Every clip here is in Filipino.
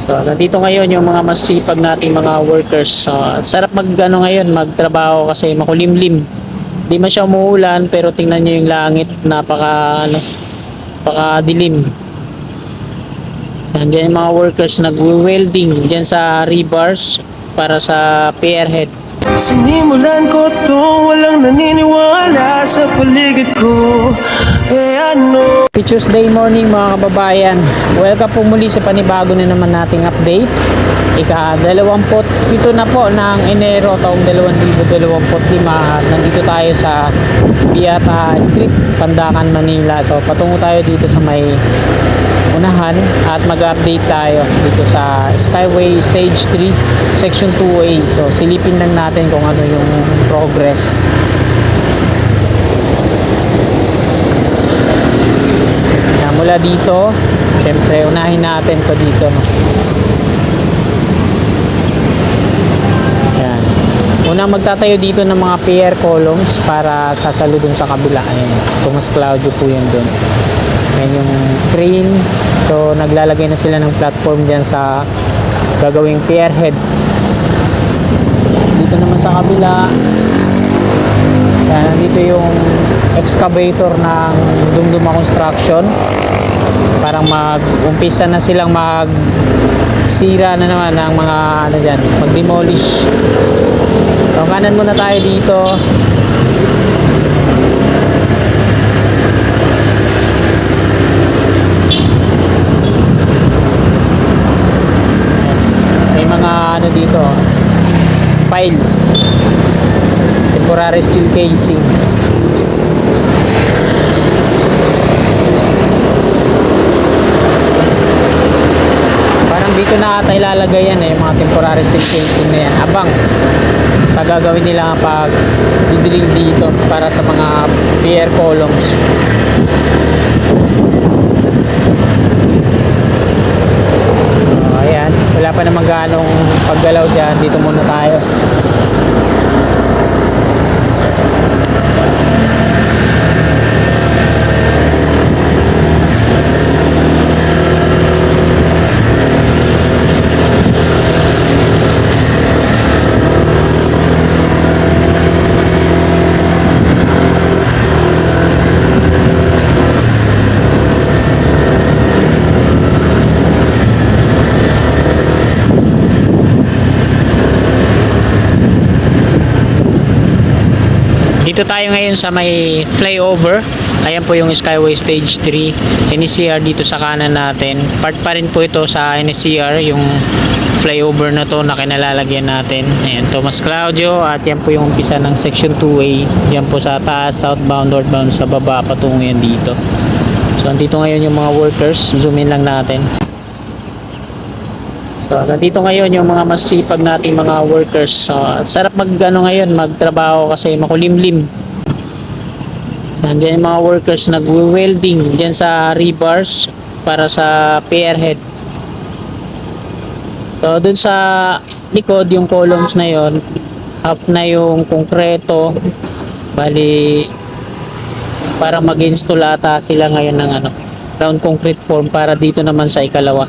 So, nandito ngayon yung mga masipag nating mga workers. So, sarap ngayon, magtrabaho kasi makulimlim. Di man siya umuulan pero tingnan nyo yung langit, napaka dilim. Nandiyan yung mga workers nagwe-welding diyan sa rebars para sa pierhead. Sinimulan ko to, walang naniniwala sa paligid ko. Ano? Tuesday morning mga kababayan. Welcome po muli sa panibago na naman nating update. Ika-27 na po ng Enero taong 2025 at nandito tayo sa Piata Street, Pandacan, Manila. So patungo tayo dito sa may unahan at mag-update tayo dito sa Skyway Stage 3 Section 2A. So silipin lang natin kung ano yung progress. Mula dito, syempre unahin natin to dito, no? Yan. Unang magtatayo dito ng mga pier columns para sasalo dun sa kabila. Ayan, Tomas Claudio po yan dun. Ayan yung crane. So naglalagay na sila ng platform dyan sa gagawing pier head. Dito naman sa kabila, yan, nandito yung excavator ng Dumduma Construction. Parang mag-umpisa na silang sira na naman ng mga ano dyan, mag-demolish. So kanan muna tayo dito. May mga ano dito, pile, temporary steel casing. Dito na ata ilalagay yan mga temporary steel casing na yan, abang sa gagawin nila pag didrill dito para sa mga pier columns. Ayan, wala pa namang ganong paggalaw dyan. Dito muna tayo. Dito tayo ngayon sa may flyover. Ayan po yung Skyway Stage 3 NCR dito sa kanan natin. Part pa rin po ito sa NCR, yung flyover na to na kinalalagyan natin. Ayan, Tomas Claudio, at yan po yung umpisa ng Section 2A. Yan po sa taas, southbound, northbound, sa baba patungo yan dito. So andito ngayon yung mga workers. Zoom in lang natin. So, nandito ngayon yung mga masipag nating mga workers. So, sarap ngayon, magtrabaho kasi makulimlim. Nandiyan yung mga workers nagwe-welding diyan sa rebars para sa pierhead. So, dun sa likod, yung columns na yon, half na yung konkreto. Bali, para mag-install ata sila ngayon ng round concrete form para dito naman sa ikalawa.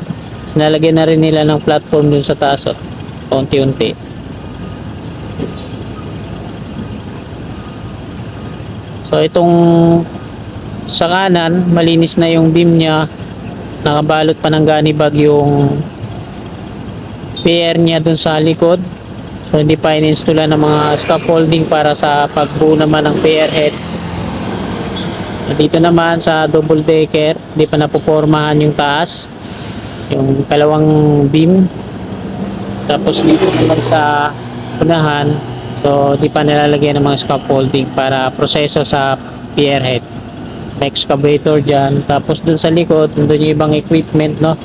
Nalagyan na rin nila ng platform dun sa taas, unti-unti. So itong sa kanan, malinis na yung beam niya, nakabalot pa ng ganibag yung pier niya dun sa likod. So hindi pa in-installan ng mga scaffolding para sa pagbuo naman ng pier head. Dito naman sa double decker, hindi pa napopormahan yung taas, yung kalawang beam. Tapos dito naman sa unahan, so di pa nilalagyan ng mga scaffolding para proseso sa pier head. May excavator dyan. Tapos dun sa likod, dun yung ibang equipment, no?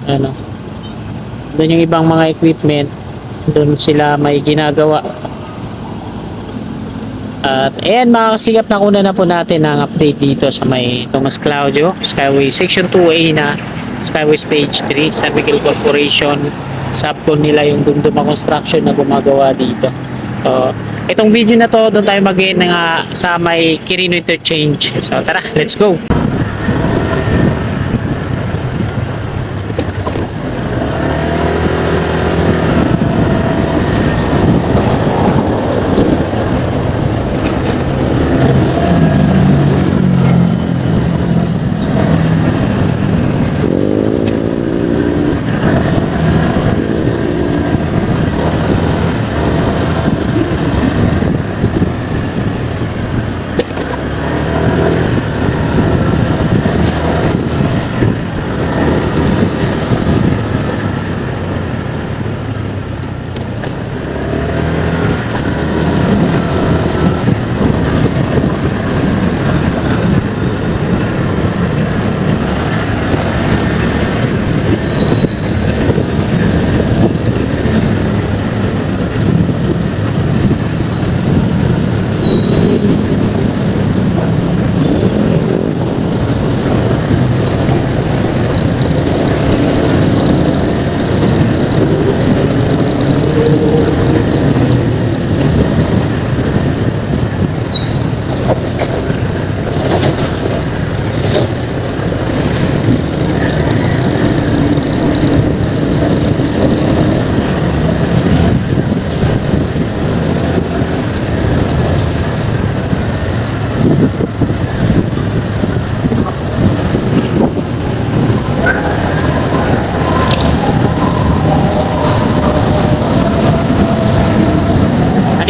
Ano, dun yung ibang mga equipment, dun sila may ginagawa. At ayan mga kasigap, nakuna na po natin ang update dito sa may Tomas Claudio Skyway Section 2A na Skyway Stage 3. San Miguel Corporation, subcon nila yung Dumduma Construction na gumagawa dito. So itong video na to, doon tayo mag-in sa may Quirino Interchange. So tara, let's go.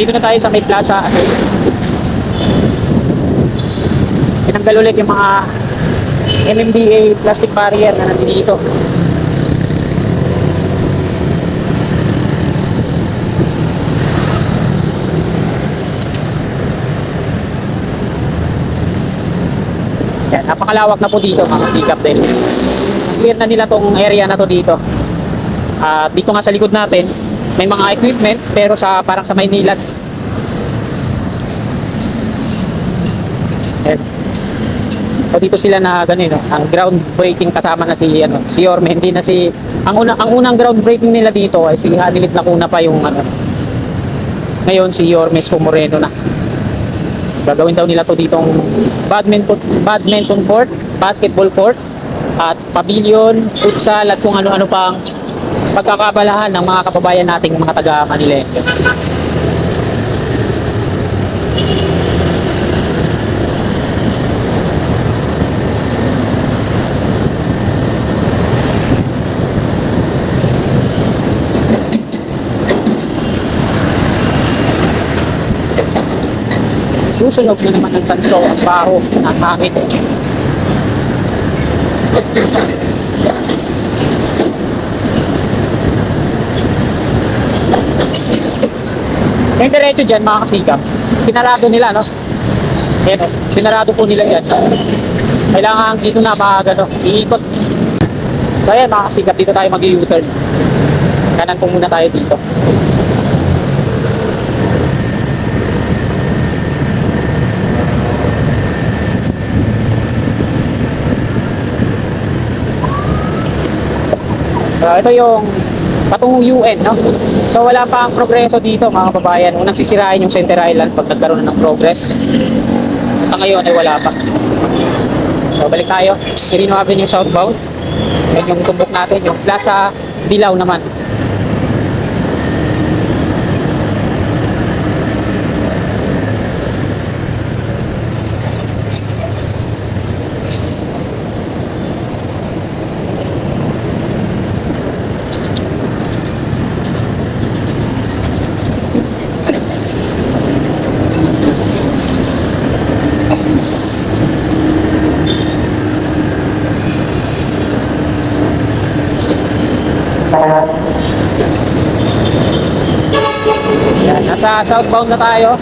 Dito na tayo sa may plaza kasi tinanggal ulit yung mga MMDA plastic barrier na nandito. Yan, napakalawak na po dito mga kasikap din. Clear na nila tong area na to dito. Dito nga sa likod natin, may mga equipment pero parang sa Maynila. Yan. So dito sila na ganun, ang groundbreaking kasama na si Yorme, hindi na ang unang groundbreaking nila dito ay si Hanilit Lacuna pa yung ngayon si Yorme Moreno na. Gagawin daw nila to ditong badminton court, basketball court, at pavilion, futsal, at kung ano-ano pang pagkakabalahan ng mga kababayan nating mga taga Manilenyo. Susunog na naman ng tanso ang baho ng hangin. Yung diretso dyan mga kasikap, sinarado nila, no? Ayan, sinarado po nila dyan. Kailangan dito na iikot. So ayan mga kasikap, dito tayo mag-u-turn. Kanan po muna tayo dito. Ito yung patungong UN, no? So wala pa ang progreso dito mga kababayan. Unang sisirain yung Center Island pag nagkaroon na ng progress. Sa ngayon ay wala pa. So balik tayo. Quirino Avenue southbound. Yan yung tumbok natin, yung Plaza Dilaw naman. Yan, nasa southbound na tayo.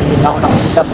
Hindi ako nakasitap.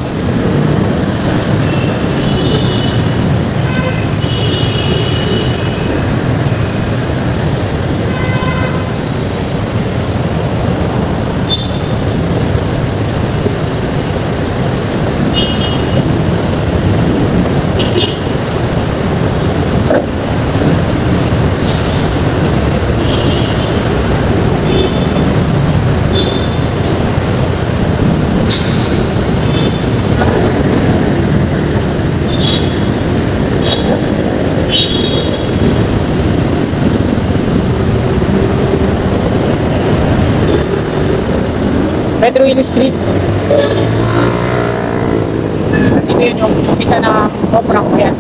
Pedro Hill Street. Ito yun yung isa na oprang yan.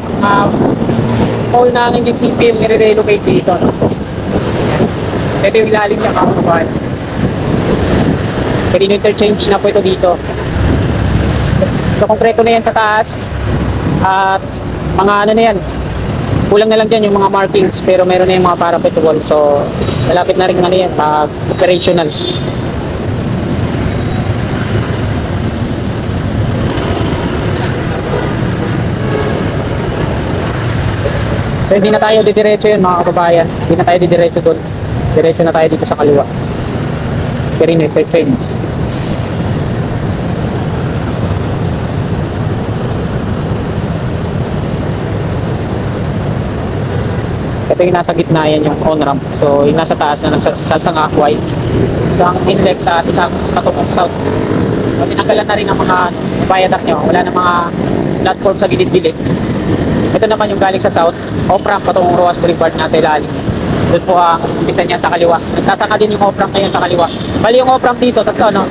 Pole na ang NGCP yung nire-relocate dito. No? Ito yung ilalim niya kakabahan. Pwede interchange na po ito dito. So konkreto na yan sa taas. At mga ano na yan. Kulang na lang dyan yung mga markings pero meron na yung mga parapet wall. So malapit na rin ano yan pag operational. So hindi na tayo didiretso yun mga kababayan. Hindi na tayo didiretso doon. Diretso na tayo dito sa kaliwa. Quirino interchange. Ito yung nasa gitna yan yung on-ramp. So yung nasa taas na nagsasangakaway. So ang index sa patungong south. So tinanggalan na rin ang mga viaduct nyo. Wala na mga platform sa gilid-gilid. Ito naman yung galing sa south, off-ramp patungong Roas Boulevard nasa ilalim. Doon po ang umpisa niya sa kaliwa. Nagsasaka din yung off-ramp ngayon sa kaliwa. Bali yung off-ramp dito, tatlo, no?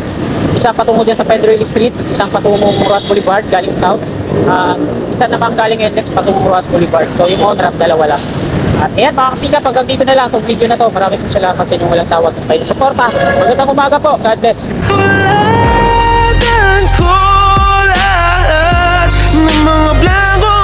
Isa patungo dyan sa Pedro Hill Street, isang patungong Roas Boulevard galing south. Isa naman galing NLEX patungong Roas Boulevard. So yung on-ramp, dalawa lang. At ayan mga kasikap, hanggang dito na lang itong video na to. Maraming pong salamat sa inyong walang sawat ng kayo suporta. Magandang umaga po. God bless. Tulatan ko lahat ng mga blanco